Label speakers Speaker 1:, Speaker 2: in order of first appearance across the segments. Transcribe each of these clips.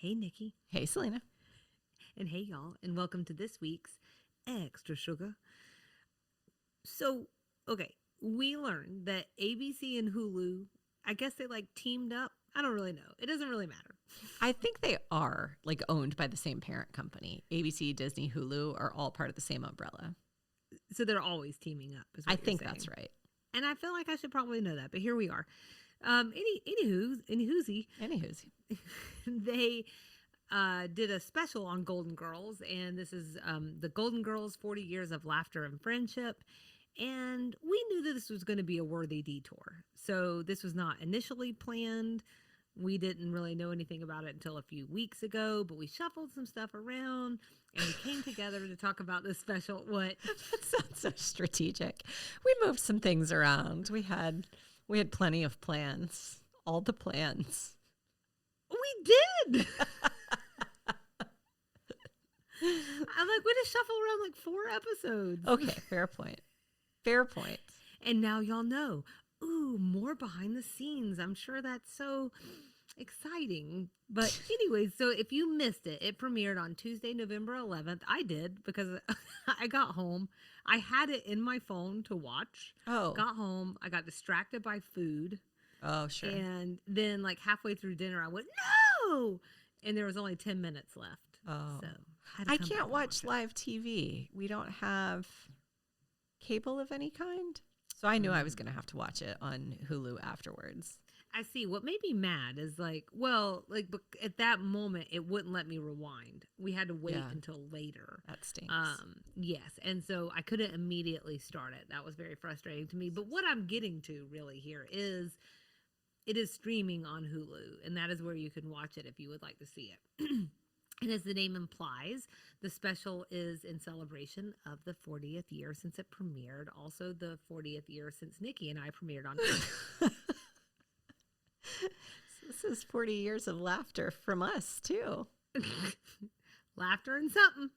Speaker 1: Hey, Nikki.
Speaker 2: Hey, Salina.
Speaker 1: And hey, y'all. And welcome to this week's Extra Sugar. So, okay, we learned that ABC and Hulu, I guess they like teamed up. I don't really know. It doesn't really matter.
Speaker 2: I think they are like owned by the same parent company. ABC, Disney, Hulu are all part of the same umbrella.
Speaker 1: So they're always teaming up, is
Speaker 2: I
Speaker 1: what you're
Speaker 2: think
Speaker 1: saying.
Speaker 2: that's right.
Speaker 1: And I feel like I should probably know that, but here we are. Anywho's,
Speaker 2: Anywho's.
Speaker 1: they did a special on Golden Girls, and this is the Golden Girls 40 Years of Laughter and Friendship. And we knew that this was going to be a worthy detour. So this was not initially planned. We didn't really know anything about it until a few weeks ago, but we shuffled some stuff around and we came together to talk about this special. What?
Speaker 2: That sounds so strategic. We moved some things around. We had plenty of plans. All the plans.
Speaker 1: We did. I'm like, we just shuffle around like 4 episodes.
Speaker 2: Okay, fair point. Fair point.
Speaker 1: And now y'all know. Ooh, more behind the scenes. I'm sure that's so exciting. But anyways, so if you missed it, it premiered on Tuesday, November 11th. I did because I got home. I had it in my phone to watch.
Speaker 2: Oh.
Speaker 1: Got home. I got distracted by food.
Speaker 2: Oh, sure.
Speaker 1: And then like halfway through dinner, I went, no! And there was only 10 minutes left.
Speaker 2: Oh.
Speaker 1: So
Speaker 2: I can't watch live TV. We don't have cable of any kind. So I knew I was going to have to watch it on Hulu afterwards.
Speaker 1: I see. What made me mad is like, well, like at that moment, it wouldn't let me rewind. We had to wait until later.
Speaker 2: That stinks.
Speaker 1: Yes. And so I couldn't immediately start it. That was very frustrating to me. But what I'm getting to really here is it is streaming on Hulu, and that is where you can watch it if you would like to see it. And as the name implies, the special is in celebration of the 40th year since it premiered. Also, the 40th year since Nikki and I premiered on Hulu.
Speaker 2: This is 40 years of laughter from us, too.
Speaker 1: Laughter and something.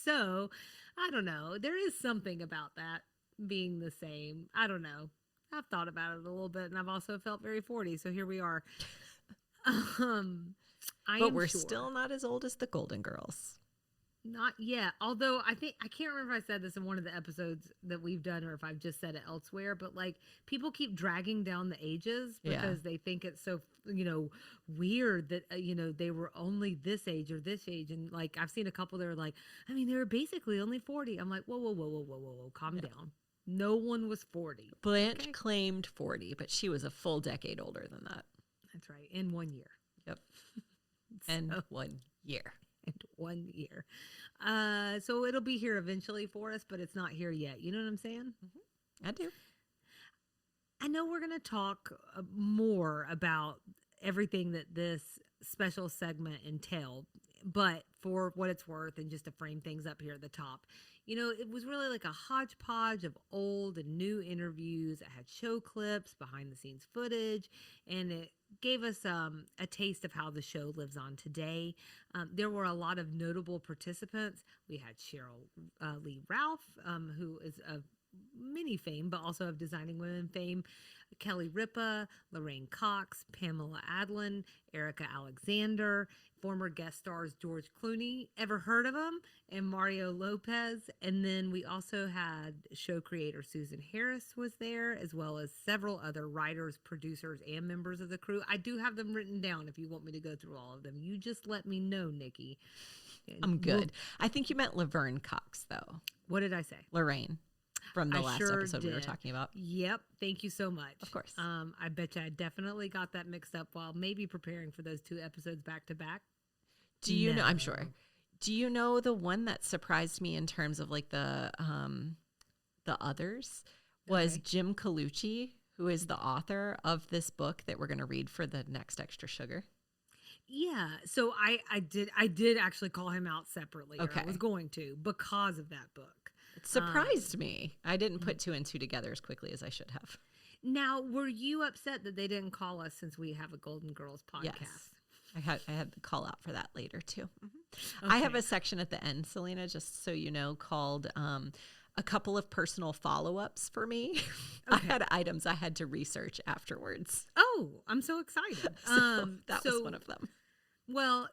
Speaker 1: So, I don't know. There is something about that being the same. I don't know. I've thought about it a little bit, and I've also felt very 40. So here we are.
Speaker 2: But we're still not as old as the Golden Girls.
Speaker 1: Not yet. Although I can't remember if I said this in one of the episodes that we've done or if I've just said it elsewhere, but like people keep dragging down the ages because they think it's so, weird that, they were only this age or this age. And like, I've seen a couple that are like, I mean, they were basically only 40. I'm like, whoa, calm down. No one was 40.
Speaker 2: Blanche claimed 40, but she was a full decade older than that.
Speaker 1: That's right. In 1 year.
Speaker 2: Yep. And 1 year.
Speaker 1: And 1 year. So it'll be here eventually for us, but it's not here yet. You know what I'm saying?
Speaker 2: Mm-hmm. I do.
Speaker 1: I know we're going to talk more about everything that this special segment entailed, but for what it's worth and just to frame things up here at the top, it was really like a hodgepodge of old and new interviews. It had show clips, behind the scenes footage, and it gave us a taste of how the show lives on today. There were a lot of notable participants. We had Cheryl Lee Ralph, who is of many fame, but also of Designing Women fame, Kelly Ripa, Lorraine Cox, Pamela Adlon, Erica Alexander, former guest stars George Clooney, ever heard of him, and Mario Lopez. And then we also had show creator Susan Harris was there, as well as several other writers, producers, and members of the crew. I do have them written down if you want me to go through all of them. You just let me know, Nikki.
Speaker 2: I'm good. I think you meant Laverne Cox, though.
Speaker 1: What did I say?
Speaker 2: Lorraine. From the last episode we were talking about.
Speaker 1: Yep. Thank you so much.
Speaker 2: Of course.
Speaker 1: I bet you I definitely got that mixed up while maybe preparing for those 2 episodes back to back.
Speaker 2: Do you know? I'm sure. Do you know the one that surprised me in terms of like the others was Jim Colucci, who is the author of this book that we're going to read for the next Extra Sugar?
Speaker 1: Yeah. So I did actually call him out separately. Okay. I was going to because of that book.
Speaker 2: It surprised me. I didn't put 2 and 2 together as quickly as I should have.
Speaker 1: Now, were you upset that they didn't call us since we have a Golden Girls podcast?
Speaker 2: Yes. I had the call out for that later too. Mm-hmm. Okay. I have a section at the end, Salina, just so you know, called a couple of personal follow-ups for me. Okay. I had items I had to research afterwards.
Speaker 1: Oh, I'm so excited.
Speaker 2: So that was one of them.
Speaker 1: Well,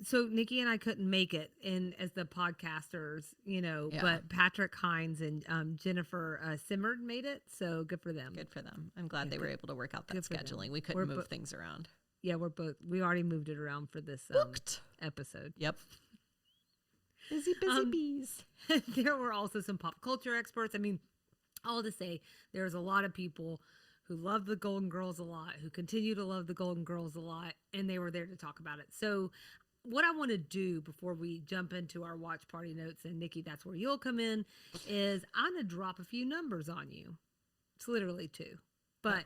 Speaker 1: so Nikki and I couldn't make it in as the podcasters,
Speaker 2: Yeah.
Speaker 1: but Patrick Hines and Jennifer Simmerd made it. So good for them.
Speaker 2: Good for them. I'm glad
Speaker 1: Yeah,
Speaker 2: they were able to work out that
Speaker 1: good for them.
Speaker 2: scheduling. We couldn't move things around.
Speaker 1: Yeah, we already moved it around for this
Speaker 2: Booked.
Speaker 1: episode.
Speaker 2: Yep. Busy bees.
Speaker 1: There were also some pop culture experts. I mean, all to say, there's a lot of people who love the Golden Girls a lot, who continue to love the Golden Girls a lot, and they were there to talk about it. So, what I want to do before we jump into our watch party notes, and Nikki, that's where you'll come in, is I'm going to drop a few numbers on you. It's literally 2. But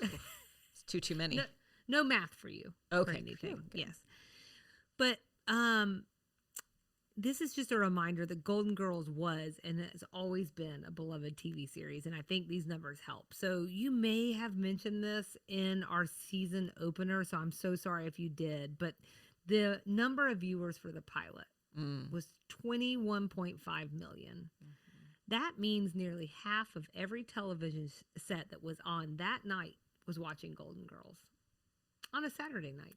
Speaker 2: it's too many.
Speaker 1: No math for you.
Speaker 2: Okay.
Speaker 1: Or anything. Yes. But this is just a reminder that Golden Girls was and has always been a beloved TV series, and I think these numbers help. So you may have mentioned this in our season opener, so I'm so sorry if you did, but the number of viewers for the pilot was 21.5 million. That means nearly half of every television set that was on that night was watching Golden Girls on a Saturday night,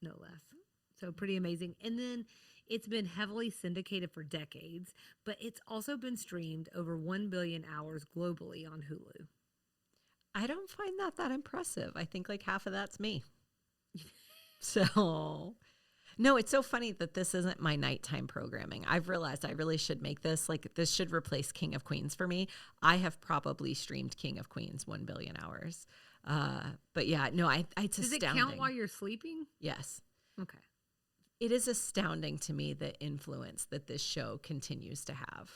Speaker 1: no less. So pretty amazing. And then it's been heavily syndicated for decades, but it's also been streamed over 1 billion hours globally on Hulu.
Speaker 2: I don't find that impressive. I think like half of that's me. So, no, it's so funny that this isn't my nighttime programming. I've realized I really should make this, like, this should replace King of Queens for me. I have probably streamed King of Queens 1 billion hours. But yeah, no, it's
Speaker 1: Does
Speaker 2: astounding.
Speaker 1: Does it count while you're sleeping?
Speaker 2: Yes.
Speaker 1: Okay.
Speaker 2: It is astounding to me the influence that this show continues to have.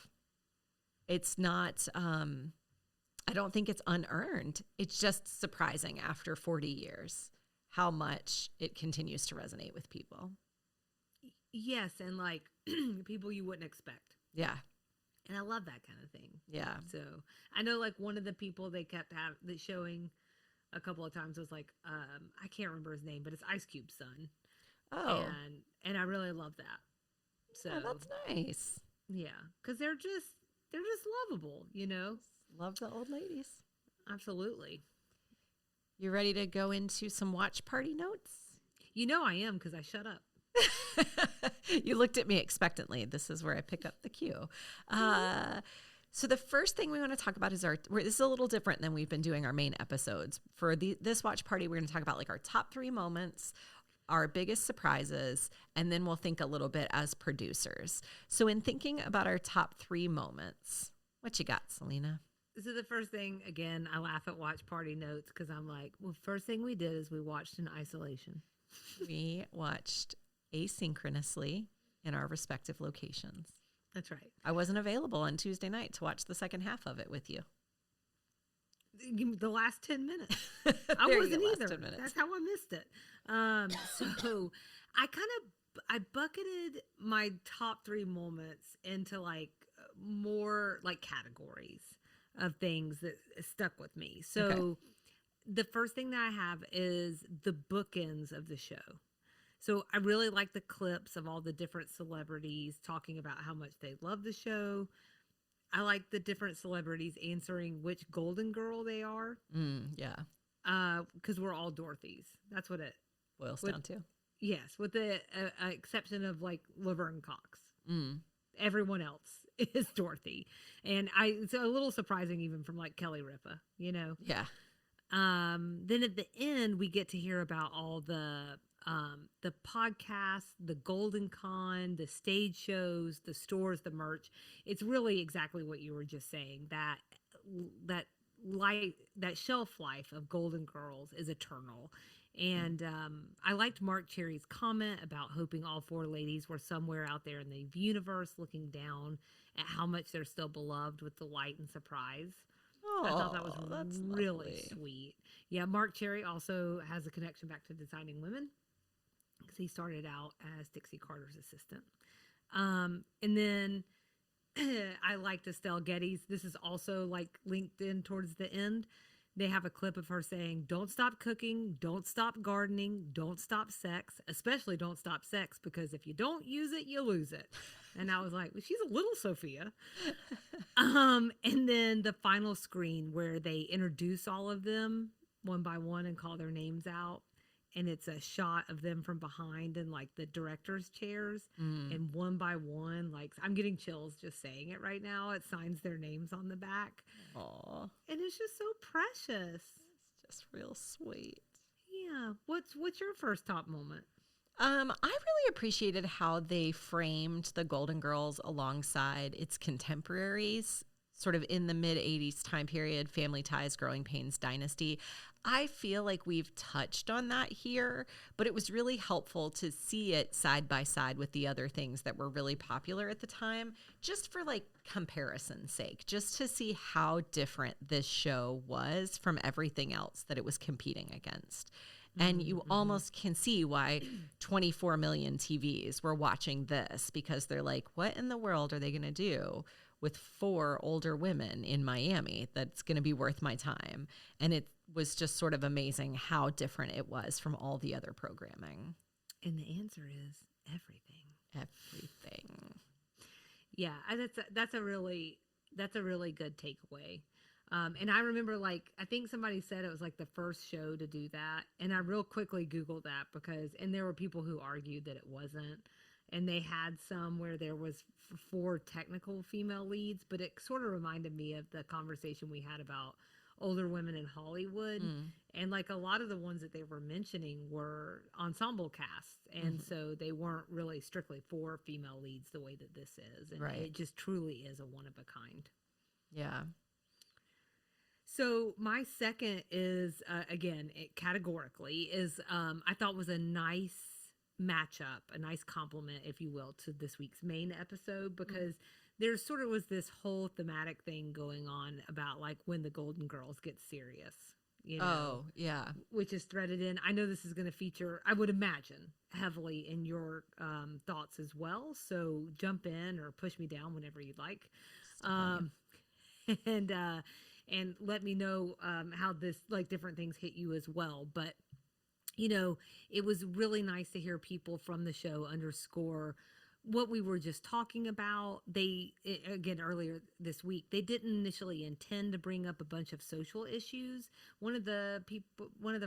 Speaker 2: It's not, I don't think it's unearned. It's just surprising after 40 years how much it continues to resonate with people.
Speaker 1: Yes, and like people you wouldn't expect.
Speaker 2: Yeah.
Speaker 1: And I love that kind of thing.
Speaker 2: Yeah.
Speaker 1: So I know like one of the people they kept showing a couple of times was like, I can't remember his name, but it's Ice Cube's son.
Speaker 2: Oh.
Speaker 1: And I really love that. So
Speaker 2: that's nice.
Speaker 1: Yeah, because they're just lovable,
Speaker 2: Love the old ladies.
Speaker 1: Absolutely.
Speaker 2: You ready to go into some watch party notes?
Speaker 1: I am, because I shut up.
Speaker 2: You looked at me expectantly. This is where I pick up the cue. So the first thing we want to talk about is this is a little different than we've been doing our main episodes. For this watch party, we're going to talk about like our top 3 moments, our biggest surprises, and then we'll think a little bit as producers. So in thinking about our top 3 moments, what you got, Salina?
Speaker 1: So the first thing, again, I laugh at watch party notes because I'm like, well, first thing we did is we watched in isolation.
Speaker 2: We watched asynchronously in our respective locations.
Speaker 1: That's right.
Speaker 2: I wasn't available on Tuesday night to watch the second half of it with you.
Speaker 1: The last 10 minutes. I wasn't either. That's how I missed it. So I bucketed my top 3 moments into like more like categories of things that stuck with me. So the first thing that I have is the bookends of the show. So I really like the clips of all the different celebrities talking about how much they love the show. I like the different celebrities answering which Golden Girl they are.
Speaker 2: Yeah.
Speaker 1: Because we're all Dorothys. That's what it
Speaker 2: boils down to.
Speaker 1: Yes, with the exception of like Laverne Cox. Everyone else is Dorothy. And it's a little surprising even from like Kelly Ripa,
Speaker 2: Yeah.
Speaker 1: Then at the end, we get to hear about all the podcasts, the Golden Con, the stage shows, the stores, the merch. It's really exactly what you were just saying, that shelf life of Golden Girls is eternal. And I liked Mark Cherry's comment about hoping all 4 ladies were somewhere out there in the universe looking down at how much they're still beloved with delight and surprise.
Speaker 2: Oh,
Speaker 1: I thought that was really
Speaker 2: lovely.
Speaker 1: sweet. Yeah, Mark Cherry also has a connection back to Designing Women because he started out as Dixie Carter's assistant. And then I liked Estelle Getty's. This is also like linked in towards the end. They have a clip of her saying, "Don't stop cooking, don't stop gardening, don't stop sex, especially don't stop sex, because if you don't use it, you lose it." And I was like, well, she's a little Sophia. And then the final screen where they introduce all of them one by one and call their names out. and it's a shot of them from behind in like the director's chairs,
Speaker 2: Mm.
Speaker 1: and one by one, like I'm getting chills just saying it right now. It signs their names on the back,
Speaker 2: Aw.
Speaker 1: and it's just so precious.
Speaker 2: It's just real sweet.
Speaker 1: Yeah. What's your first top moment?
Speaker 2: I really appreciated how they framed the Golden Girls alongside its contemporaries, sort of in the mid 80s time period, Family Ties, Growing Pains, Dynasty. I feel like we've touched on that here, but it was really helpful to see it side by side with the other things that were really popular at the time, just for like comparison's sake, just to see how different this show was from everything else that it was competing against. And you almost can see why 24 million TVs were watching this, because they're like, what in the world are they going to do with 4 older women in Miami that's going to be worth my time? And it was just sort of amazing how different it was from all the other programming.
Speaker 1: And the answer is everything.
Speaker 2: Everything.
Speaker 1: Yeah, that's a really good takeaway. And I remember, like, I think somebody said it was like the first show to do that, and I real quickly Googled that and there were people who argued that it wasn't, and they had some where there was 4 technical female leads, but it sort of reminded me of the conversation we had about older women in Hollywood, and like a lot of the ones that they were mentioning were ensemble casts, and so they weren't really strictly 4 female leads the way that this is, and it just truly is a one of a kind.
Speaker 2: Yeah.
Speaker 1: So my second is again, it categorically is I thought was a nice matchup, a nice compliment, if you will, to this week's main episode, because there sort of was this whole thematic thing going on about like when the Golden Girls get serious, you know.
Speaker 2: Oh, yeah.
Speaker 1: Which is threaded in. I know this is going to feature, I would imagine, heavily in your thoughts as well. So jump in or push me down whenever you'd like. And let me know how this, like, different things hit you as well. But, you know, it was really nice to hear people from the show underscore what we were just talking about. Again, earlier this week, they didn't initially intend to bring up a bunch of social issues. One of the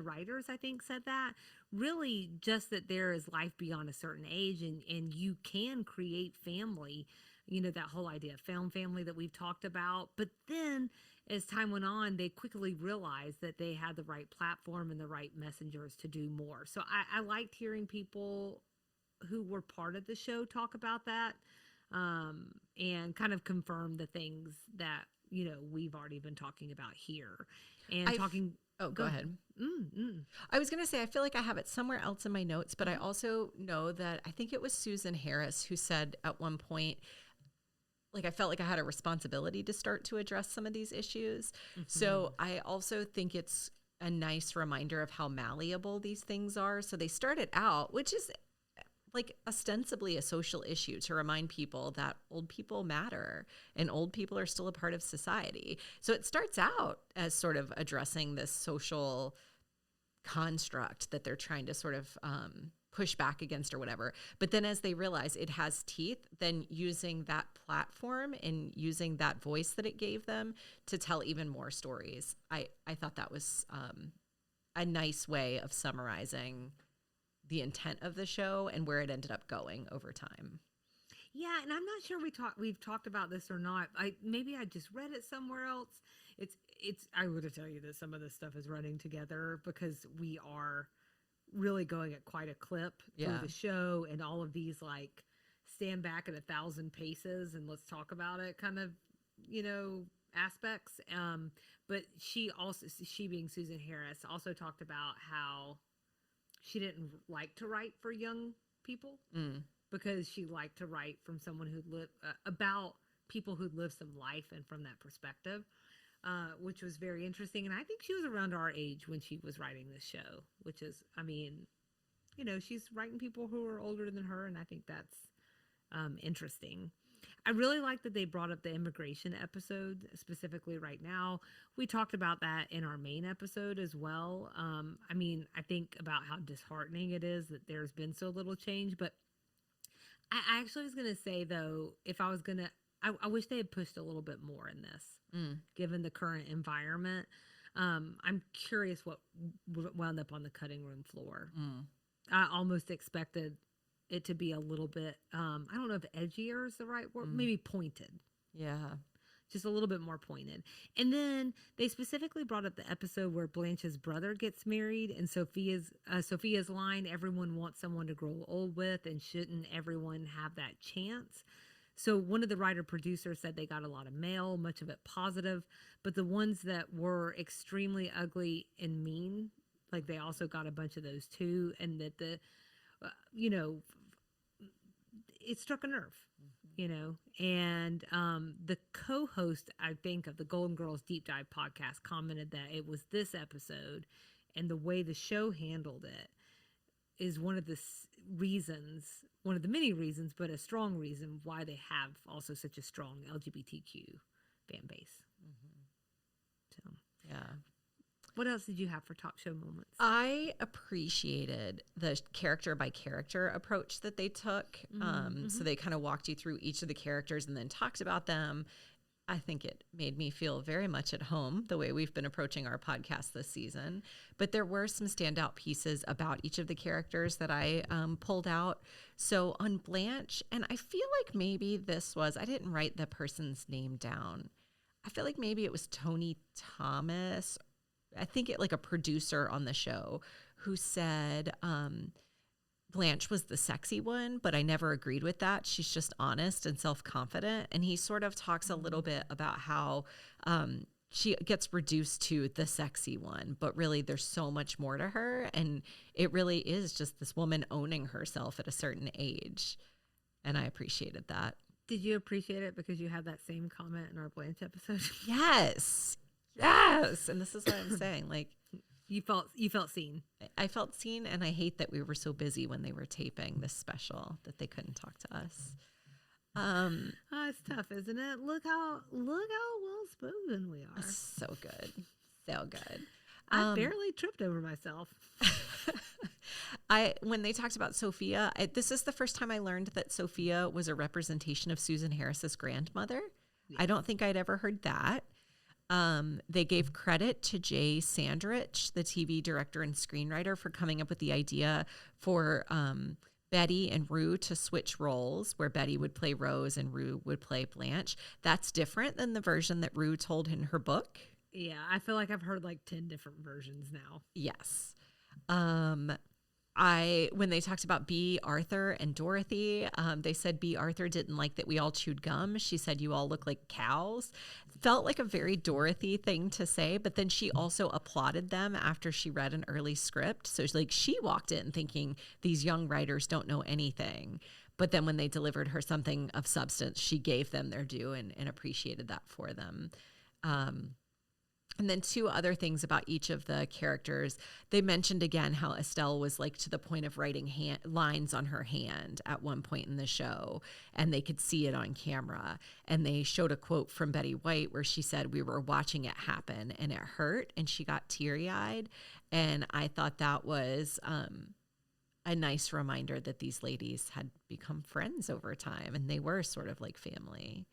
Speaker 1: writers, I think, said that. Really just that there is life beyond a certain age, and you can create family, you know, that whole idea of found family that we've talked about. But then as time went on, they quickly realized that they had the right platform and the right messengers to do more. So I liked hearing people who were part of the show talk about that, and kind of confirm the things that, you know, we've already been talking about here. And
Speaker 2: go ahead. I was going to say, I feel like I have it somewhere else in my notes, but I also know that I think it was Susan Harris who said at one point, like, I felt like I had a responsibility to start to address some of these issues. So I also think it's a nice reminder of how malleable these things are. So they started out, which is like ostensibly a social issue, to remind people that old people matter and old people are still a part of society. So it starts out as sort of addressing this social construct that they're trying to sort of push back against or whatever. But then as they realize it has teeth, then using that platform and using that voice that it gave them to tell even more stories. I thought that was a nice way of summarizing the intent of the show and where it ended up going over time.
Speaker 1: Yeah, and I'm not sure we've talked about this or not. Maybe I just read it somewhere else. I would tell you that some of this stuff is running together because we are really going at quite a clip through the show, and all of these like stand back at 1,000 paces and let's talk about it kind of, you know, aspects. But she being Susan Harris also talked about how she didn't like to write for young people because she liked to write from someone who lived about people who'd lived some life and from that perspective. Which was very interesting. And I think she was around our age when she was writing this show, which is, I mean, you know, she's writing people who are older than her. And I think that's interesting. I really like that they brought up the immigration episode specifically right now. We talked about that in our main episode as well. I mean, I think about how disheartening it is that there's been so little change. But I actually was going to say, though, if I was going to, I wish they had pushed a little bit more in this, given the current environment. I'm curious what wound up on the cutting room floor.
Speaker 2: Mm.
Speaker 1: I almost expected it to be a little bit, I don't know if edgier is the right word, maybe pointed.
Speaker 2: Yeah.
Speaker 1: Just a little bit more pointed. And then they specifically brought up the episode where Blanche's brother gets married, and Sophia's line, everyone wants someone to grow old with, and shouldn't everyone have that chance? So one of the writer producers said they got a lot of mail, much of it positive, but the ones that were extremely ugly and mean, like they also got a bunch of those too, and that you know, it struck a nerve, and the co-host, I think, of the Golden Girls Deep Dive podcast commented that it was this episode and the way the show handled it is one of the reasons, one of the many reasons, but a strong reason why they have also such a strong LGBTQ fan base. So,
Speaker 2: Yeah.
Speaker 1: what else did you have for top show moments?
Speaker 2: I appreciated the character by character approach that they took. So they kind of walked you through each of the characters and then talked about them. I think it made me feel very much at home the way we've been approaching our podcast this season. But there were some standout pieces about each of the characters that I pulled out. So on Blanche, and I feel like maybe this was, I didn't write the person's name down. I feel like maybe it was Tony Thomas, I think it like a producer on the show, who said Blanche was the sexy one, but I never agreed with that. She's just honest and self-confident. And he sort of talks a little bit about how she gets reduced to the sexy one, but really there's so much more to her. And it really is just this woman owning herself at a certain age. And I appreciated that.
Speaker 1: Did you appreciate it because you had that same comment in our Blanche episode?
Speaker 2: Yes. Yes. And this is what I'm saying. Like,
Speaker 1: you felt seen.
Speaker 2: I felt seen, and I hate that we were so busy when they were taping this special that they couldn't talk to us.
Speaker 1: It's tough, isn't it? Look how well spoken we are.
Speaker 2: So good. So good.
Speaker 1: I barely tripped over myself.
Speaker 2: When they talked about Sophia, this is the first time I learned that Sophia was a representation of Susan Harris's grandmother. Yeah. I don't think I'd ever heard that. They gave credit to Jay Sandrich, the TV director and screenwriter, for coming up with the idea for Betty and Rue to switch roles, where Betty would play Rose and Rue would play Blanche. That's different than the version that Rue told in her book.
Speaker 1: Yeah, I feel like I've heard like 10 different versions now.
Speaker 2: Yes. When they talked about B. Arthur and Dorothy, they said B. Arthur didn't like that we all chewed gum. She said, you all look like cows. Felt like a very Dorothy thing to say, but then she also applauded them after she read an early script. So she walked in thinking these young writers don't know anything. But then when they delivered her something of substance, she gave them their due and appreciated that for them. And then two other things about each of the characters. They mentioned again how Estelle was like to the point of writing lines on her hand at one point in the show, and they could see it on camera. And they showed a quote from Betty White where she said, we were watching it happen and it hurt, and she got teary-eyed. And I thought that was a nice reminder that these ladies had become friends over time, and they were sort of like family.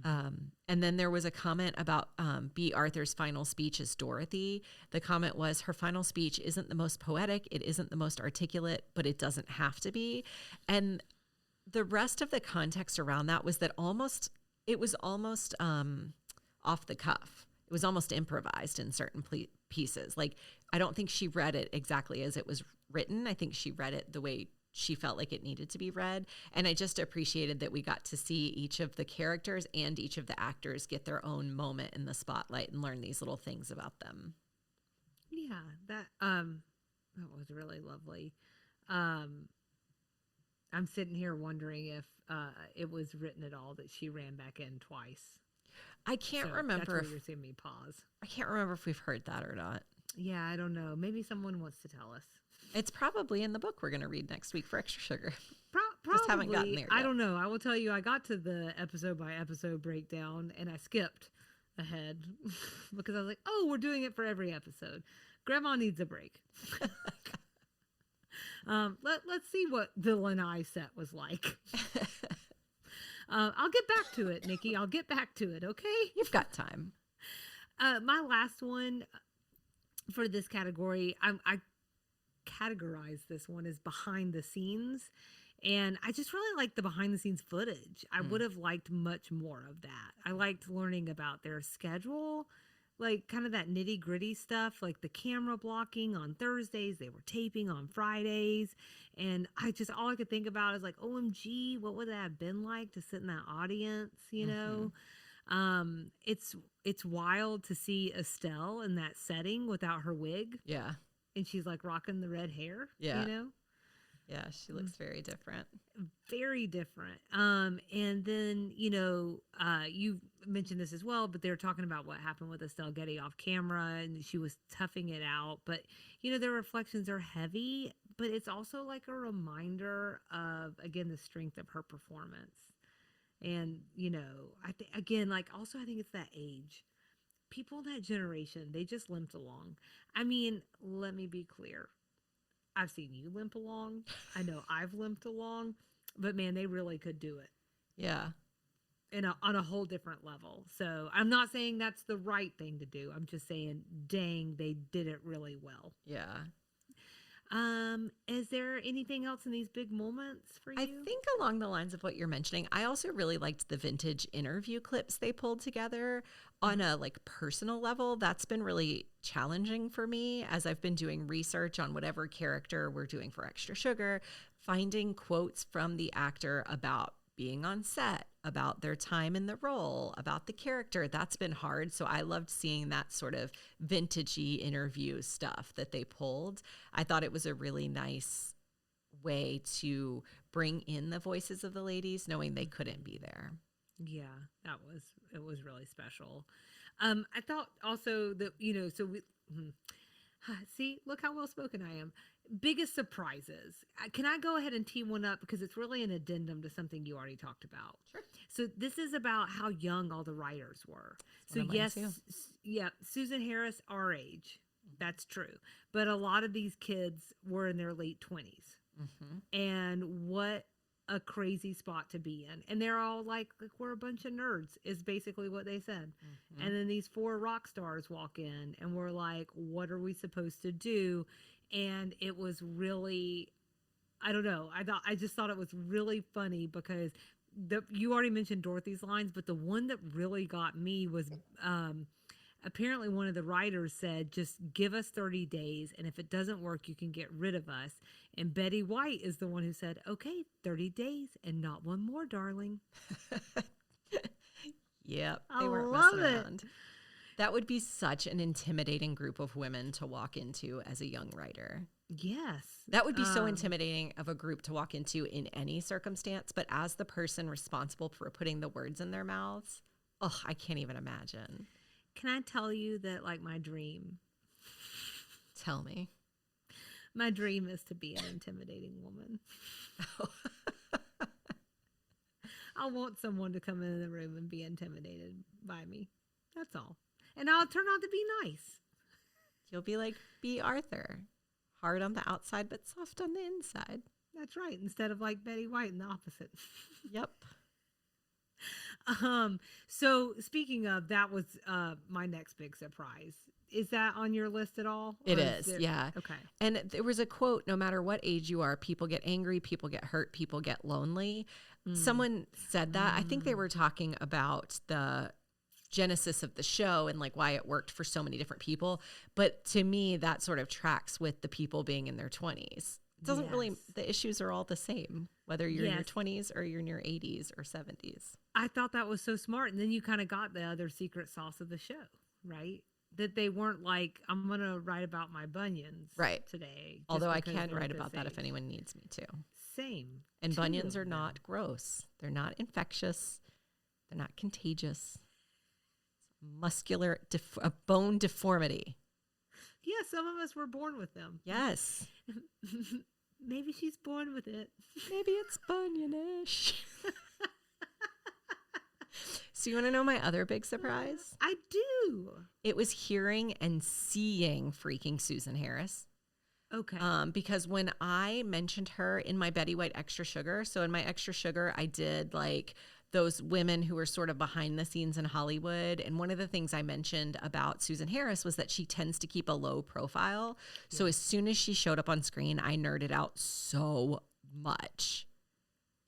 Speaker 2: And then there was a comment about B. Arthur's final speech as Dorothy. The comment was, her final speech isn't the most poetic, it isn't the most articulate, but it doesn't have to be. And the rest of the context around that was that it was almost off the cuff. It was almost improvised in certain pieces. Like, I don't think she read it exactly as it was written. I think she read it the way she felt like it needed to be read. And I just appreciated that we got to see each of the characters and each of the actors get their own moment in the spotlight and learn these little things about them.
Speaker 1: Yeah, that was really lovely. I'm sitting here wondering if it was written at all that she ran back in twice.
Speaker 2: I can't remember.
Speaker 1: That's where you're seeing me pause.
Speaker 2: I can't remember if we've heard that or not.
Speaker 1: Yeah, I don't know. Maybe someone wants to tell us.
Speaker 2: It's probably in the book we're going to read next week for Extra Sugar.
Speaker 1: Probably.
Speaker 2: Just haven't gotten there yet.
Speaker 1: I don't know. I will tell you, I got to the episode by episode breakdown and I skipped ahead because I was like, oh, we're doing it for every episode. Grandma needs a break. Let's see what the Lanai set was like. I'll get back to it, Nikki. I'll get back to it, okay?
Speaker 2: You've got time.
Speaker 1: My last one for this category, I categorize this one as behind the scenes. And I just really like the behind the scenes footage. I would have liked much more of that. I liked learning about their schedule, like kind of that nitty gritty stuff, like the camera blocking on Thursdays, they were taping on Fridays. And all I could think about is like, OMG, what would that have been like to sit in that audience, you know? It's wild to see Estelle in that setting without her wig.
Speaker 2: Yeah.
Speaker 1: And she's like rocking the red hair,
Speaker 2: Yeah.
Speaker 1: you know?
Speaker 2: Yeah, she looks very different.
Speaker 1: Very different. And then, you mentioned this as well, but they were talking about what happened with Estelle Getty off camera and she was toughing it out. But, their reflections are heavy, but it's also like a reminder of, again, the strength of her performance. And, I think it's that age. People in that generation, they just limped along. I mean, let me be clear. I've seen you limp along. I know I've limped along, but man, they really could do it.
Speaker 2: Yeah.
Speaker 1: On a whole different level. So I'm not saying that's the right thing to do. I'm just saying, dang, they did it really well.
Speaker 2: Yeah.
Speaker 1: Is there anything else in these big moments for you?
Speaker 2: I think along the lines of what you're mentioning, I also really liked the vintage interview clips they pulled together on a personal level. That's been really challenging for me as I've been doing research on whatever character we're doing for Extra Sugar, finding quotes from the actor about being on set, about their time in the role, about the character. That's been hard. So I loved seeing that sort of vintagey interview stuff that they pulled. I thought it was a really nice way to bring in the voices of the ladies, knowing they couldn't be there.
Speaker 1: Yeah, it was really special. I thought also that, see, look how well spoken I am. Biggest surprises. Can I go ahead and tee one up because it's really an addendum to something you already talked about?
Speaker 2: Sure.
Speaker 1: So this is about how young all the writers were. So
Speaker 2: yes,
Speaker 1: Susan Harris, our age. That's true. But a lot of these kids were in their late 20s. Mm-hmm. And what a crazy spot to be in. And they're all like we're a bunch of nerds is basically what they said. Mm-hmm. And then these 4 rock stars walk in and we're like, what are we supposed to do? And it was really, I don't know. I just thought it was really funny because you already mentioned Dorothy's lines, but the one that really got me was apparently one of the writers said, just give us 30 days. And if it doesn't work, you can get rid of us. And Betty White is the one who said, okay, 30 days and not one more, darling.
Speaker 2: Yep. They weren't messing around. That would be such an intimidating group of women to walk into as a young writer.
Speaker 1: Yes.
Speaker 2: That would be so intimidating of a group to walk into in any circumstance. But as the person responsible for putting the words in their mouths, I can't even imagine.
Speaker 1: Can I tell you that my dream?
Speaker 2: Tell me.
Speaker 1: My dream is to be an intimidating woman. I want someone to come in the room and be intimidated by me. That's all. And I'll turn out to be nice.
Speaker 2: You'll be like B. Arthur. Hard on the outside, but soft on the inside.
Speaker 1: That's right. Instead of like Betty White and the opposite.
Speaker 2: Yep.
Speaker 1: So speaking of, that was my next big surprise. Is that on your list at all?
Speaker 2: It is. Yeah.
Speaker 1: Okay.
Speaker 2: And there was a quote, no matter what age you are, people get angry, people get hurt, people get lonely. Someone said that. I think they were talking about the genesis of the show and why it worked for so many different people. But to me, that sort of tracks with the people being in their 20s. It doesn't really, the issues are all the same, whether you're in your 20s or you're in your 80s or 70s.
Speaker 1: I thought that was so smart. And then you kind of got the other secret sauce of the show, right? That they weren't like, I'm going to write about my bunions today.
Speaker 2: Although I can write about that if anyone needs me to.
Speaker 1: Same.
Speaker 2: And bunions are not gross. They're not infectious. They're not contagious. Muscular, a bone deformity.
Speaker 1: Yeah, some of us were born with them.
Speaker 2: Yes.
Speaker 1: Maybe she's born with it.
Speaker 2: Maybe it's bunionish. So you want to know my other big surprise?
Speaker 1: I do.
Speaker 2: It was hearing and seeing freaking Susan Harris.
Speaker 1: Okay.
Speaker 2: Because when I mentioned her in my Betty White Extra Sugar, so in my Extra Sugar, I did those women who are sort of behind the scenes in Hollywood. And one of the things I mentioned about Susan Harris was that she tends to keep a low profile. So as soon as she showed up on screen, I nerded out so much.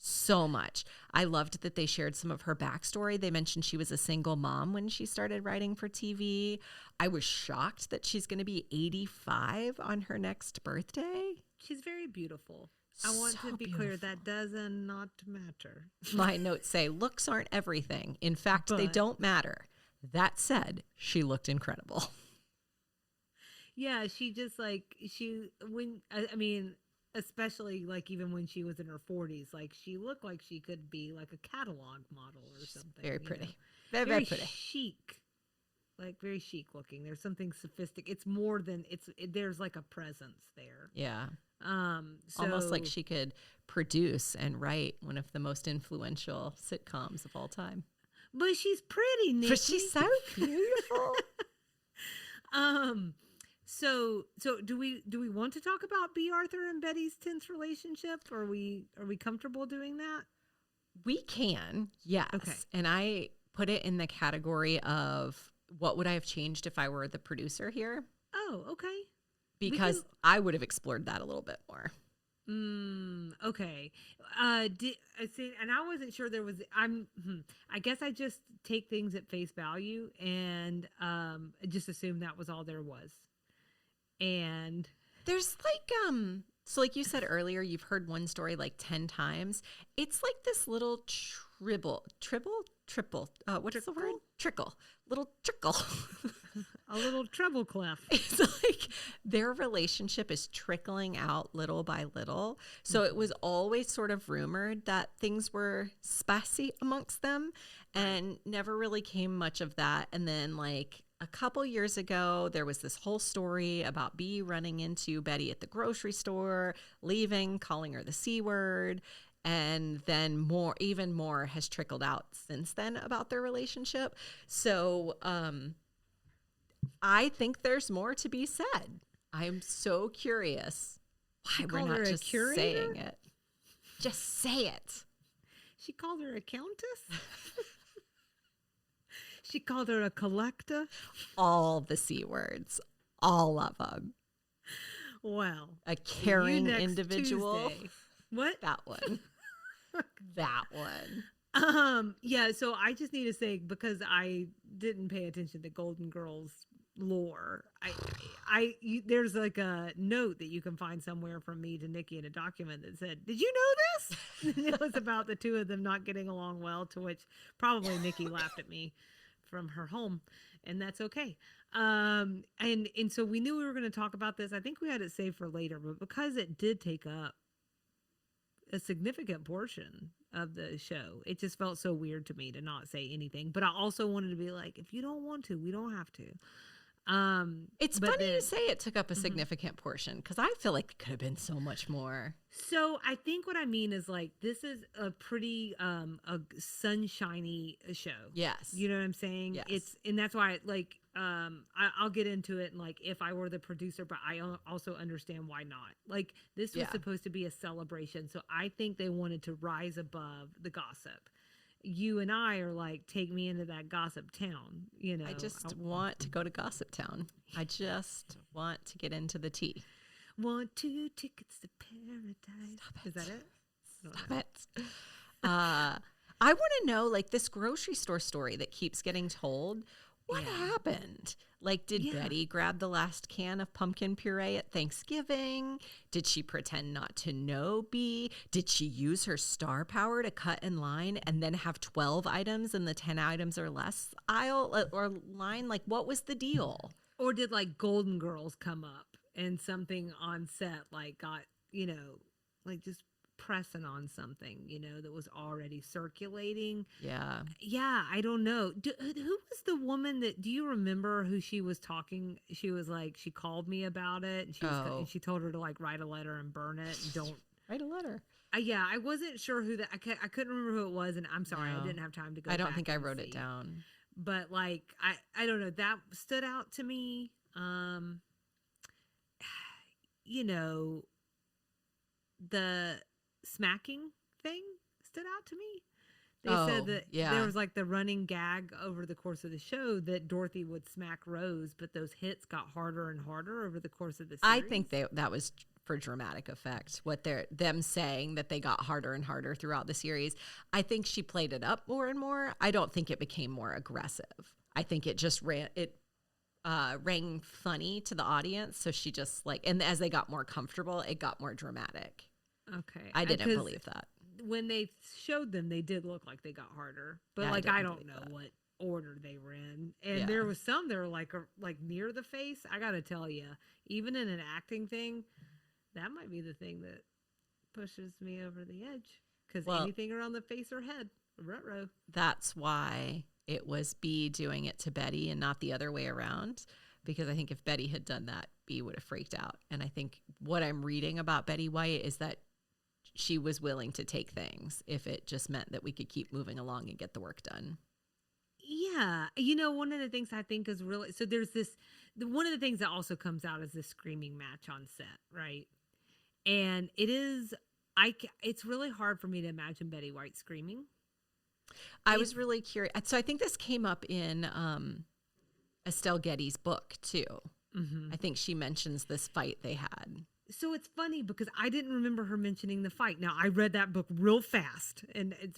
Speaker 2: So much. I loved that they shared some of her backstory. They mentioned she was a single mom when she started writing for TV. I was shocked that she's going to be 85 on her next birthday.
Speaker 1: She's very beautiful. I want
Speaker 2: So
Speaker 1: to be clear, that does not matter.
Speaker 2: My notes say looks aren't everything. In fact, they
Speaker 1: But-
Speaker 2: don't matter. That said, she looked incredible.
Speaker 1: Yeah, she just like, I mean, especially like even when she was in her 40s, like she looked like she could be like a catalog model or something.
Speaker 2: Very
Speaker 1: you
Speaker 2: pretty.
Speaker 1: know?
Speaker 2: Very, very pretty.
Speaker 1: Chic. Like very chic looking. There's something sophisticated. It's more than there's like a presence there.
Speaker 2: Yeah.
Speaker 1: So,
Speaker 2: Almost like she could produce and write one of the most influential sitcoms of all time.
Speaker 1: but she's pretty, Nikki.
Speaker 2: But she's so beautiful.
Speaker 1: So do we want to talk about B. Arthur and Betty's tense relationship? Are we comfortable doing that?
Speaker 2: We can, yes.
Speaker 1: Okay.
Speaker 2: And I put it in the category of what would I have changed if I were the producer here?
Speaker 1: Oh, okay.
Speaker 2: Because I would have explored that a little bit more.
Speaker 1: Okay. I see, and I wasn't sure there was. I guess I just take things at face value and just assume that was all there was. And
Speaker 2: There's like so like you said earlier, you've heard one story like 10 times. It's like this little triple. What's the word? Trickle. Little trickle.
Speaker 1: a little treble clef.
Speaker 2: It's like their relationship is trickling out little by little. So it was always sort of rumored that things were spicy amongst them and never really came much of that. And then like a couple years ago, there was this whole story about Bea running into Betty at the grocery store, leaving, calling her the C word. And then even more has trickled out since then about their relationship. So I think there's more to be said. I'm so curious why we're not just saying it. Just say it.
Speaker 1: She called her a countess. She called her a collector.
Speaker 2: All the C words. All of them.
Speaker 1: Well,
Speaker 2: A caring
Speaker 1: next
Speaker 2: individual.
Speaker 1: Tuesday. What?
Speaker 2: That one. That one.
Speaker 1: Yeah, so I just need to say, because I didn't pay attention to Golden Girls lore, there's like a note that you can find somewhere from me to Nikki in a document that said, "Did you know this?" And it was about the two of them not getting along well, to which probably Nikki laughed at me from her home, and that's okay. And so we knew we were going to talk about this. I think we had it saved for later, but because it did take up a significant portion of the show, it just felt so weird to me to not say anything. But I also wanted to be like, if you don't want to, we don't have to.
Speaker 2: It's funny you say it took up a significant portion, because I feel like it could have been so much more.
Speaker 1: So I think what I mean is, like, this is a pretty a sunshiny show.
Speaker 2: Yes.
Speaker 1: You know what I'm saying?
Speaker 2: Yes.
Speaker 1: And that's why, like, I'll get into it, and like, if I were the producer, but I also understand why not. Like, this was supposed to be a celebration, so I think they wanted to rise above the gossip. You and I are like, take me into that gossip town, you know.
Speaker 2: I just want to go to Gossip Town. I just want to get into the tea.
Speaker 1: Want 2 tickets to paradise. Is that it?
Speaker 2: Stop it. I want to know, like, this grocery store story that keeps getting told. What happened? Like, did Betty grab the last can of pumpkin puree at Thanksgiving? Did she pretend not to know Bea? Did she use her star power to cut in line and then have 12 items in the 10 items or less aisle or line? Like, what was the deal?
Speaker 1: Or did, like, Golden Girls come up and something on set, like, got, you know, like, just pressing on something, you know, that was already circulating.
Speaker 2: Yeah.
Speaker 1: Yeah, I don't know. Who was the woman that, do you remember who she was talking? She was like, she called me about it, and and she told her to, like, write a letter and burn it and don't
Speaker 2: write a letter.
Speaker 1: Yeah, I wasn't sure who that. I couldn't remember who it was, and I'm sorry, I didn't have time to go.
Speaker 2: I don't think I
Speaker 1: and
Speaker 2: wrote
Speaker 1: see.
Speaker 2: it down.
Speaker 1: But, like, I don't know, that stood out to me. You know, the smacking thing stood out to me. They said
Speaker 2: Oh,
Speaker 1: that there
Speaker 2: yeah.
Speaker 1: was like the running gag over the course of the show that Dorothy would smack Rose, but those hits got harder and harder over the course of the
Speaker 2: I
Speaker 1: series.
Speaker 2: think that was for dramatic effect. What they're them saying that they got harder and harder throughout the series. I think she played it up more and more. I don't think it became more aggressive. I think it just rang funny to the audience. So she just like, and as they got more comfortable, it got more dramatic.
Speaker 1: Okay.
Speaker 2: I didn't
Speaker 1: 'Cause
Speaker 2: believe that.
Speaker 1: when they showed them, they did look like they got harder. But
Speaker 2: Yeah,
Speaker 1: like I
Speaker 2: didn't
Speaker 1: don't
Speaker 2: believe
Speaker 1: know
Speaker 2: that.
Speaker 1: what order they were in. And
Speaker 2: Yeah.
Speaker 1: there was some that were like near the face. I got to tell you, even in an acting thing, that might be the thing that pushes me over the edge cuz
Speaker 2: Well,
Speaker 1: anything around the face or head, ruh-roh.
Speaker 2: that's why it was B doing it to Betty and not the other way around. Because I think if Betty had done that, B would have freaked out. And I think what I'm reading about Betty White is that she was willing to take things if it just meant that we could keep moving along and get the work done.
Speaker 1: Yeah, one of the things I think is really so there's one of the things that also comes out is this screaming match on set, right? And it is it's really hard for me to imagine Betty White screaming.
Speaker 2: I
Speaker 1: It
Speaker 2: was really curious. So I think this came up in Estelle Getty's book too.
Speaker 1: mhm.
Speaker 2: I think she mentions this fight they had.
Speaker 1: So it's funny because I didn't remember her mentioning the fight. Now I read that book real fast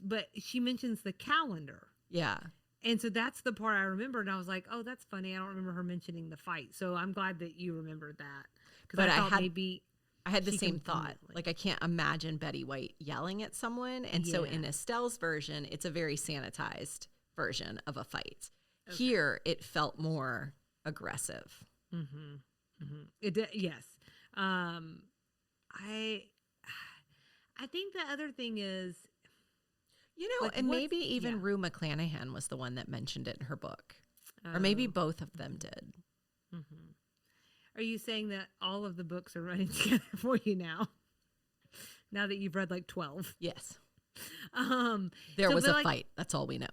Speaker 1: but she mentions the calendar.
Speaker 2: Yeah.
Speaker 1: And so that's the part I remembered and I was like, "Oh, that's funny. I don't remember her mentioning the fight." So I'm glad that you remembered that cuz
Speaker 2: But
Speaker 1: I
Speaker 2: I
Speaker 1: thought
Speaker 2: had
Speaker 1: maybe
Speaker 2: I had the
Speaker 1: she
Speaker 2: same thought.
Speaker 1: completely.
Speaker 2: Like I can't imagine Betty White yelling at someone. And so
Speaker 1: Yeah.
Speaker 2: in Estelle's version, it's a very sanitized version of a fight.
Speaker 1: Okay.
Speaker 2: Here it felt more aggressive.
Speaker 1: Mhm. Mhm. Yes. Um I I think the other thing is
Speaker 2: You know,
Speaker 1: like
Speaker 2: and
Speaker 1: what's
Speaker 2: maybe
Speaker 1: yeah.
Speaker 2: even Rue McClanahan was the one that mentioned it in her book. Or maybe
Speaker 1: Oh.
Speaker 2: both of them did.
Speaker 1: Mhm. Are you saying that all of the books are running together for you now? Now that you've read like 12.
Speaker 2: Yes.
Speaker 1: Um
Speaker 2: There
Speaker 1: so
Speaker 2: was
Speaker 1: but
Speaker 2: a
Speaker 1: like
Speaker 2: fight. That's all we know.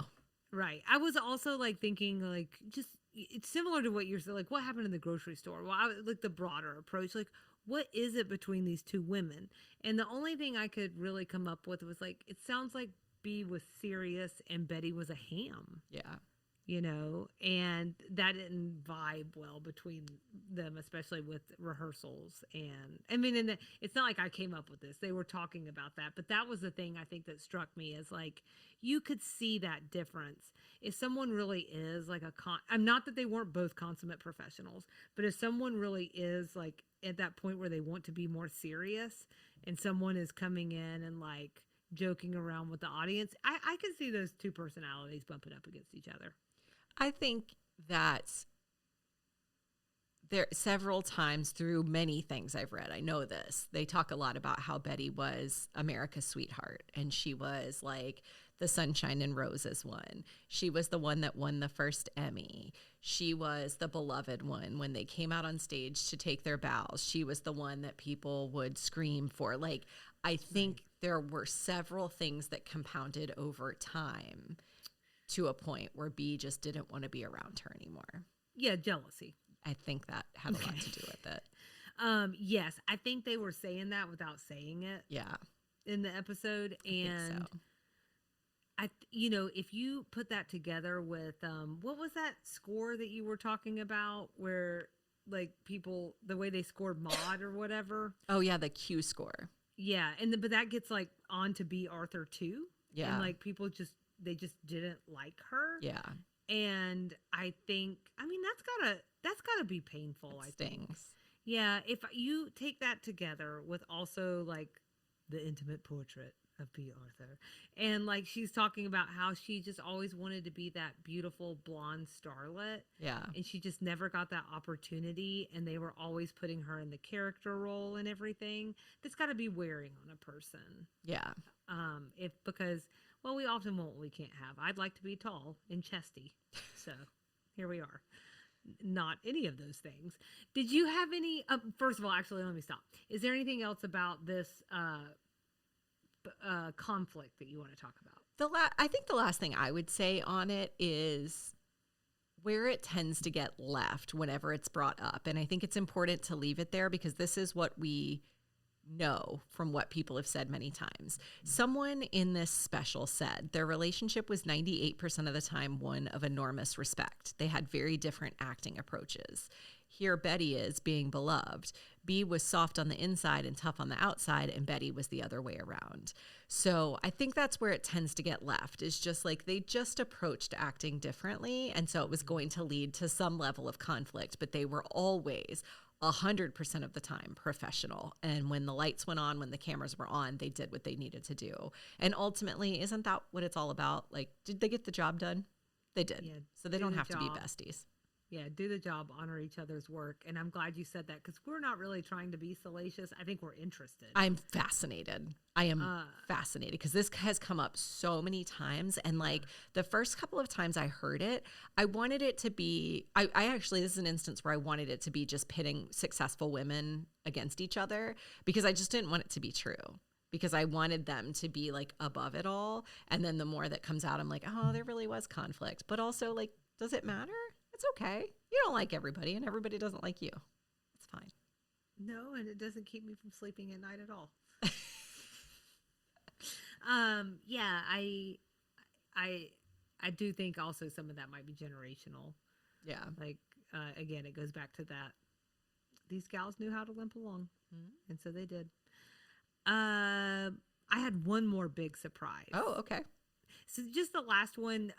Speaker 1: right. I was also like thinking like just it's similar to what you're saying like what happened in the grocery store. Well, like the broader approach like what is it between these two women? And the only thing I could really come up with was like it sounds like B was serious and Betty was a ham.
Speaker 2: Yeah.
Speaker 1: And that didn't vibe well between them, especially with rehearsals. And I mean, it's not like I came up with this; they were talking about that. But that was the thing I think that struck me as like you could see that difference if someone really is like I'm not that they weren't both consummate professionals, but if someone really is like at that point where they want to be more serious, and someone is coming in and like joking around with the audience, I could see those two personalities bumping up against each other.
Speaker 2: I think that there several times through many things I've read, I know this, they talk a lot about how Betty was America's sweetheart and she was like the Sunshine and Roses one. She was the one that won the first Emmy. She was the beloved one when they came out on stage to take their bows. She was the one that people would scream for. Like, I think there were several things that compounded over time to a point where B just didn't want to be around her anymore.
Speaker 1: Yeah, jealousy.
Speaker 2: I think that had a lot to do with it.
Speaker 1: Yes, I think they were saying that without saying it
Speaker 2: Yeah,
Speaker 1: in the episode,
Speaker 2: I think
Speaker 1: and
Speaker 2: so.
Speaker 1: if you put that together with what was that score that you were talking about, where like people the way they scored Maud or whatever.
Speaker 2: Oh yeah, the Q score.
Speaker 1: Yeah, but that gets like on to be Arthur too.
Speaker 2: Yeah.
Speaker 1: And like people just didn't like her.
Speaker 2: Yeah,
Speaker 1: And I think that's gotta be painful. I think.
Speaker 2: stings.
Speaker 1: Yeah, if you take that together with also like the intimate portrait of B. Arthur, and like she's talking about how she just always wanted to be that beautiful blonde starlet,
Speaker 2: Yeah,
Speaker 1: and she just never got that opportunity, and they were always putting her in the character role and everything. That's got to be wearing on a person.
Speaker 2: yeah.
Speaker 1: If because well, we often want what we can't have. I'd like to be tall and chesty, so here we are. Not any of those things. Did you have any? First of all, actually, let me stop. Is there anything else about this conflict that you want to talk about?
Speaker 2: I think the last thing I would say on it is where it tends to get left whenever it's brought up, and I think it's important to leave it there because this is what we know from what people have said many times. Someone in this special said their relationship was 98% of the time one of enormous respect. They had very different acting approaches. Here, Betty is being beloved. B was soft on the inside and tough on the outside, and Betty was the other way around. So I think that's where it tends to get left, is just like they just approached acting differently. And so it was going to lead to some level of conflict, but they were always 100% of the time professional. And when the lights went on, when the cameras were on, they did what they needed to do. And ultimately, isn't that what it's all about? Like, did they get the job done? They did.
Speaker 1: Yeah,
Speaker 2: So they
Speaker 1: do
Speaker 2: don't
Speaker 1: the
Speaker 2: have to be
Speaker 1: job.
Speaker 2: besties.
Speaker 1: Yeah, do the job, honor each other's work. And I'm glad you said that because we're not really trying to be salacious. I think we're interested.
Speaker 2: I'm fascinated. I am fascinated because this has come up so many times. And like the first couple of times I heard it, I wanted it to be, I actually, this is an instance where I wanted it to be just pitting successful women against each other because I just didn't want it to be true. Because I wanted them to be like above it all. And then the more that comes out, I'm like, oh, there really was conflict. But also, like, does it matter? It's okay. You don't like everybody and everybody doesn't like you. It's fine.
Speaker 1: No, and it doesn't keep me from sleeping at night at all. Yeah, I do think also some of that might be generational.
Speaker 2: Yeah.
Speaker 1: Like, again, it goes back to that. These gals knew how to limp along, and so they did. I had one more big surprise.
Speaker 2: Oh, okay.
Speaker 1: So just the last one,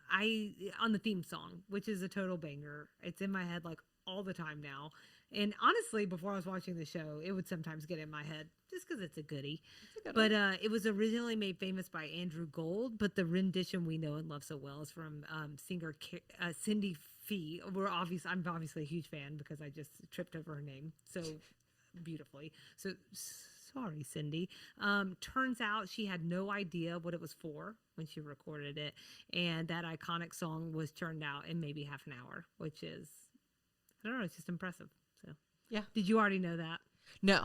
Speaker 1: on the theme song, which is a total banger. It's in my head like all the time now. And honestly, before I was watching the show, it would sometimes get in my head just because it's a goodie. But it was originally made famous by Andrew Gold, but the rendition we know and love so well is from singer Cindy Fee. I'm obviously a huge fan because I just tripped over her name so beautifully. So sorry, Cindy. Turns out she had no idea what it was for when she recorded it. And that iconic song was turned out in maybe half an hour, which is, I don't know, it's just impressive. So,
Speaker 2: yeah.
Speaker 1: Did you already know that?
Speaker 2: No.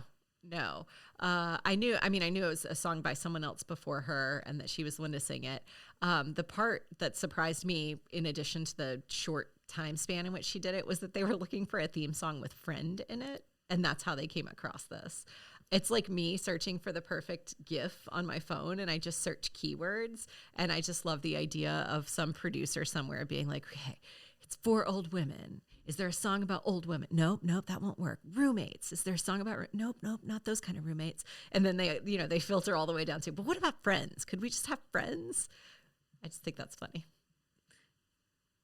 Speaker 2: I knew it was a song by someone else before her and that she was the one to sing it. The part that surprised me, in addition to the short time span in which she did it, was that they were looking for a theme song with friend in it. And that's how they came across this. It's like me searching for the perfect GIF on my phone and I just search keywords. And I just love the idea of some producer somewhere being like, okay, it's for old women. Is there a song about old women? Nope, that won't work. Roommates. Is there a song about, nope, not those kind of roommates. And then they filter all the way down to, but what about friends? Could we just have friends? I just think that's funny.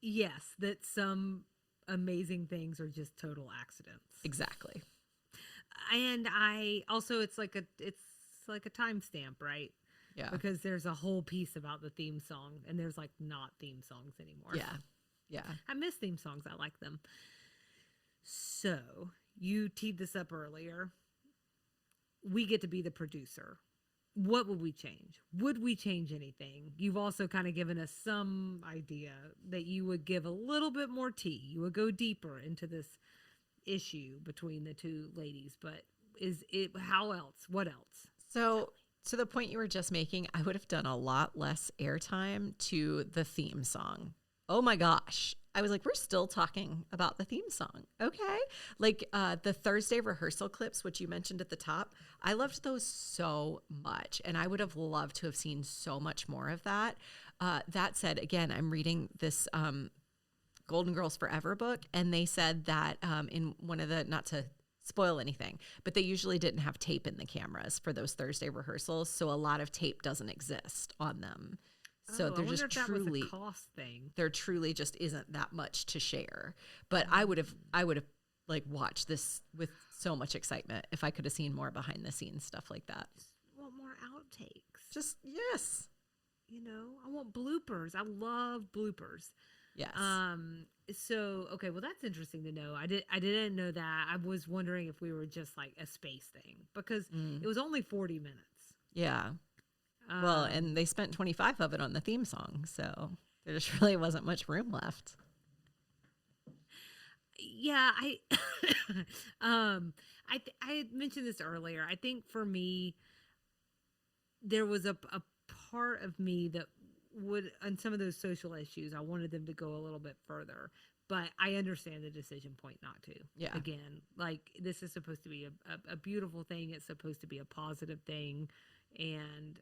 Speaker 1: Yes, that some amazing things are just total accidents.
Speaker 2: Exactly.
Speaker 1: And I also, it's like a timestamp, right?
Speaker 2: Yeah.
Speaker 1: Because there's a whole piece about the theme song, and there's like not theme songs anymore.
Speaker 2: Yeah.
Speaker 1: I miss theme songs. I like them. So you teed this up earlier. We get to be the producer. What would we change? Would we change anything? You've also kind of given us some idea that you would give a little bit more tea. You would go deeper into this issue between the two ladies, but how else? What else?
Speaker 2: So to the point you were just making, I would have done a lot less airtime to the theme song. Oh my gosh. I was like, we're still talking about the theme song. Okay. Like the Thursday rehearsal clips, which you mentioned at the top, I loved those so much. And I would have loved to have seen so much more of that. That said, again, I'm reading this Golden Girls Forever book, and they said that in one of the, not to spoil anything, but they usually didn't have tape in the cameras for those Thursday rehearsals, so a lot of tape doesn't exist on them. So they're just truly,
Speaker 1: that was a cost thing.
Speaker 2: There truly just isn't that much to share. But I would have like watched this with so much excitement if I could have seen more behind the scenes stuff like that.
Speaker 1: Just want more outtakes.
Speaker 2: Just yes.
Speaker 1: I want bloopers. I love bloopers.
Speaker 2: Yes.
Speaker 1: So okay, well that's interesting to know. I didn't know that. I was wondering if we were just like a space thing because it was only 40 minutes.
Speaker 2: Yeah. Well, and they spent 25 of it on the theme song, so there just really wasn't much room left.
Speaker 1: Yeah, I mentioned this earlier. I think for me, there was a part of me that would, on some of those social issues, I wanted them to go a little bit further. But I understand the decision point not to.
Speaker 2: Yeah.
Speaker 1: Again, like this is supposed to be a beautiful thing. It's supposed to be a positive thing. And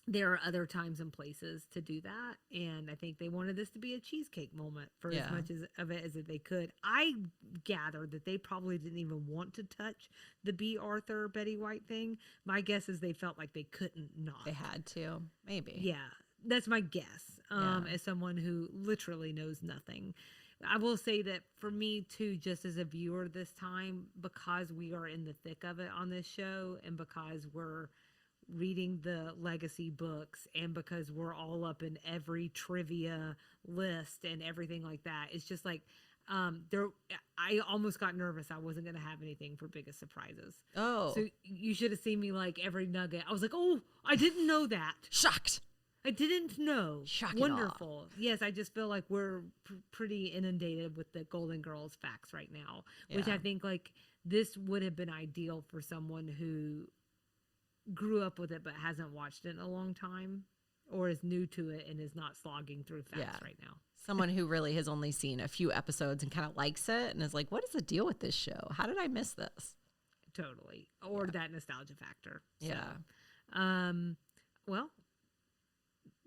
Speaker 1: there are other times and places to do that. And I think they wanted this to be a cheesecake moment for as much of it as they could. I gathered that they probably didn't even want to touch the B. Arthur Betty White thing. My guess is they felt like they couldn't not.
Speaker 2: They had to, maybe.
Speaker 1: Yeah, that's my guess. As someone who literally knows nothing. I will say that for me too, just as a viewer this time, because we are in the thick of it on this show and because we're reading the legacy books and because we're all up in every trivia list and everything like that, it's just like I almost got nervous I wasn't going to have anything for biggest surprises.
Speaker 2: Oh,
Speaker 1: So you should have seen me like every nugget. I was like, oh, I didn't know that.
Speaker 2: shocked.
Speaker 1: I didn't know.
Speaker 2: Shock it all.
Speaker 1: Wonderful. Yes, I just feel like we're pretty inundated with the Golden Girls facts right now, which
Speaker 2: Yeah.
Speaker 1: I think like this would have been ideal for someone who grew up with it but hasn't watched it in a long time or is new to it and is not slogging through facts right now.
Speaker 2: Someone who really has only seen a few episodes and kind of likes it and is like, what is the deal with this show? How did I miss this?
Speaker 1: Totally. Or that nostalgia factor.
Speaker 2: Yeah.
Speaker 1: So, well,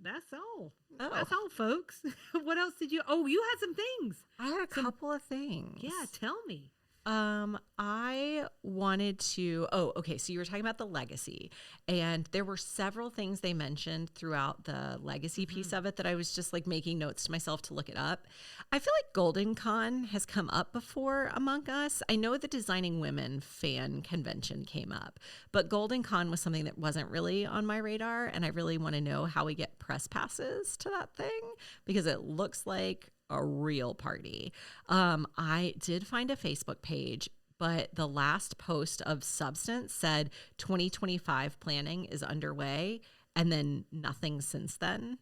Speaker 1: that's all.
Speaker 2: Oh.
Speaker 1: That's all, folks. What else did you? Oh, you had some things.
Speaker 2: I had a couple of things.
Speaker 1: Yeah, tell me.
Speaker 2: I wanted to, okay. So you were talking about the legacy, and there were several things they mentioned throughout the legacy piece of it that I was just like making notes to myself to look it up. I feel like Golden Con has come up before among us. I know the Designing Women fan convention came up, but Golden Con was something that wasn't really on my radar. And I really want to know how we get press passes to that thing because it looks like a real party. I did find a Facebook page, but the last post of substance said 2025 planning is underway and then nothing since then.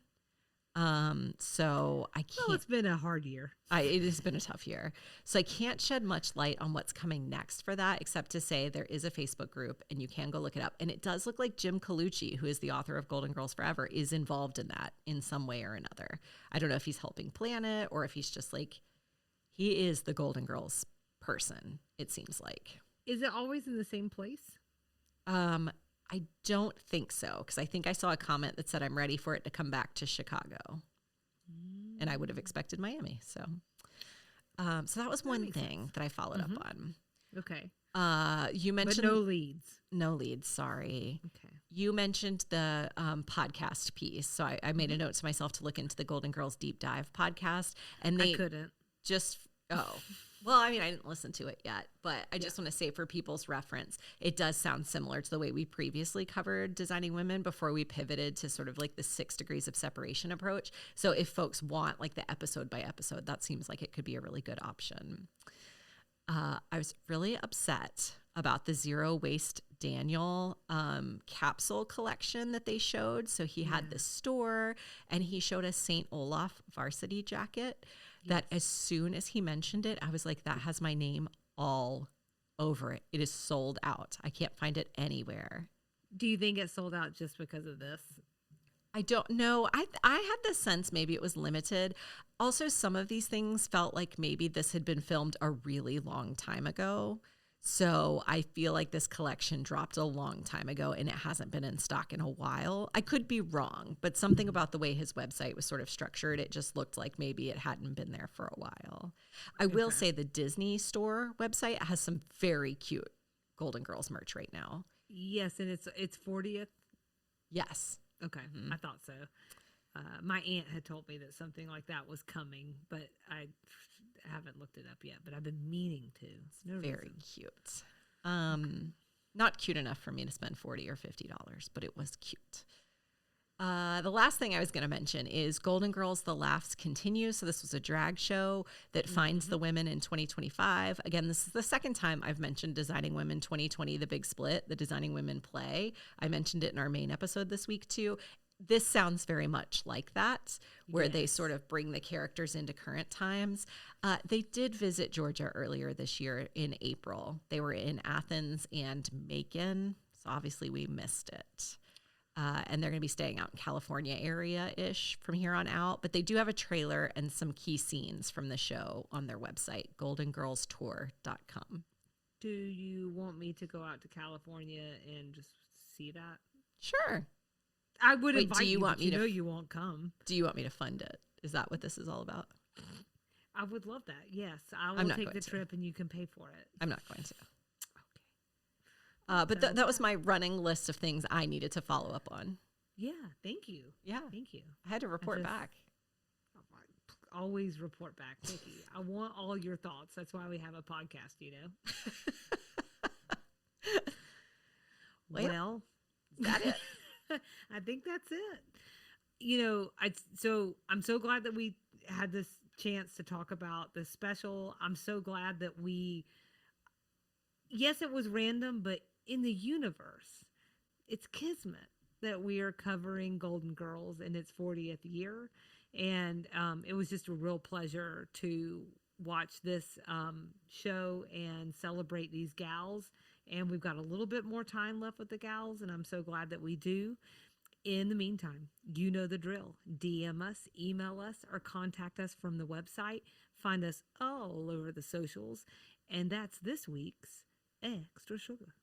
Speaker 2: So I can't.
Speaker 1: Well, it's been a hard year.
Speaker 2: It has been a tough year. So I can't shed much light on what's coming next for that, except to say there is a Facebook group and you can go look it up. And it does look like Jim Colucci, who is the author of Golden Girls Forever, is involved in that in some way or another. I don't know if he's helping plan it or if he's just like, he is the Golden Girls person, it seems like.
Speaker 1: Is it always in the same place?
Speaker 2: I don't think so, because I think I saw a comment that said I'm ready for it to come back to Chicago. And I would have expected Miami. So so that was one thing that I followed up on.
Speaker 1: Okay.
Speaker 2: You mentioned
Speaker 1: But no leads.
Speaker 2: No leads, sorry.
Speaker 1: Okay.
Speaker 2: You mentioned the podcast piece. So I made a note to myself to look into the Golden Girls Deep Dive podcast. And they
Speaker 1: I couldn't.
Speaker 2: just, well, I mean, I didn't listen to it yet, but I just want to say for people's reference, it does sound similar to the way we previously covered Designing Women before we pivoted to sort of like the 6 degrees of separation approach. So if folks want like the episode by episode, that seems like it could be a really good option. I was really upset about the Zero Waste Daniel capsule collection that they showed. So he had this store and he showed a St. Olaf varsity jacket that as soon as he mentioned it, I was like, that has my name all over it. It is sold out. I can't find it anywhere.
Speaker 1: Do you think it sold out just because of this?
Speaker 2: I don't know. I had the sense maybe it was limited. Also, some of these things felt like maybe this had been filmed a really long time ago. So I feel like this collection dropped a long time ago and it hasn't been in stock in a while. I could be wrong, but something about the way his website was sort of structured, it just looked like maybe it hadn't been there for a while. I will say the Disney store website has some very cute Golden Girls merch right now.
Speaker 1: Yes, and it's 40th.
Speaker 2: Yes.
Speaker 1: Okay, I thought so. My aunt had told me that something like that was coming, but I haven't looked it up yet. But I've been meaning to. It's no
Speaker 2: Very
Speaker 1: reason.
Speaker 2: cute. Not cute enough for me to spend $40 or $50, but it was cute. The last thing I was going to mention is Golden Girls, The Laughs Continue. So this was a drag show that finds the women in 2025. Again, this is the second time I've mentioned Designing Women 2020, The Big Split, the Designing Women play. I mentioned it in our main episode this week too. This sounds very much like that, where they sort of bring the characters into current times. They did visit Georgia earlier this year in April. They were in Athens and Macon, so obviously we missed it. And they're going to be staying out in California area-ish from here on out. But they do have a trailer and some key scenes from the show on their website, goldengirlstour.com.
Speaker 1: Do you want me to go out to California and just see that?
Speaker 2: Sure.
Speaker 1: I would
Speaker 2: Wait,
Speaker 1: invite
Speaker 2: do you
Speaker 1: you,
Speaker 2: want
Speaker 1: but
Speaker 2: me
Speaker 1: you
Speaker 2: to
Speaker 1: know you won't come.
Speaker 2: Do you want me to fund it? Is that what this is all about?
Speaker 1: I would love that. Yes, I
Speaker 2: I'm
Speaker 1: will
Speaker 2: not
Speaker 1: take
Speaker 2: going
Speaker 1: the
Speaker 2: to.
Speaker 1: trip and you can pay for it.
Speaker 2: I'm not going to.
Speaker 1: Okay.
Speaker 2: But that was my running list of things I needed to follow up on.
Speaker 1: Yeah, thank you.
Speaker 2: Yeah.
Speaker 1: Thank you.
Speaker 2: I had to report back.
Speaker 1: Always report back, Vicky. I want all your thoughts. That's why we have a podcast, you know? Well,
Speaker 2: is that it?
Speaker 1: I think that's it. You know, I'm so glad that we had this chance to talk about this special. I'm so glad that yes, it was random, but in the universe, it's kismet that we are covering Golden Girls in its 40th year. And it was just a real pleasure to watch this show and celebrate these gals. And we've got a little bit more time left with the gals, and I'm so glad that we do. In the meantime, you know the drill. DM us, email us, or contact us from the website. Find us all over the socials. And that's this week's Extra Sugar.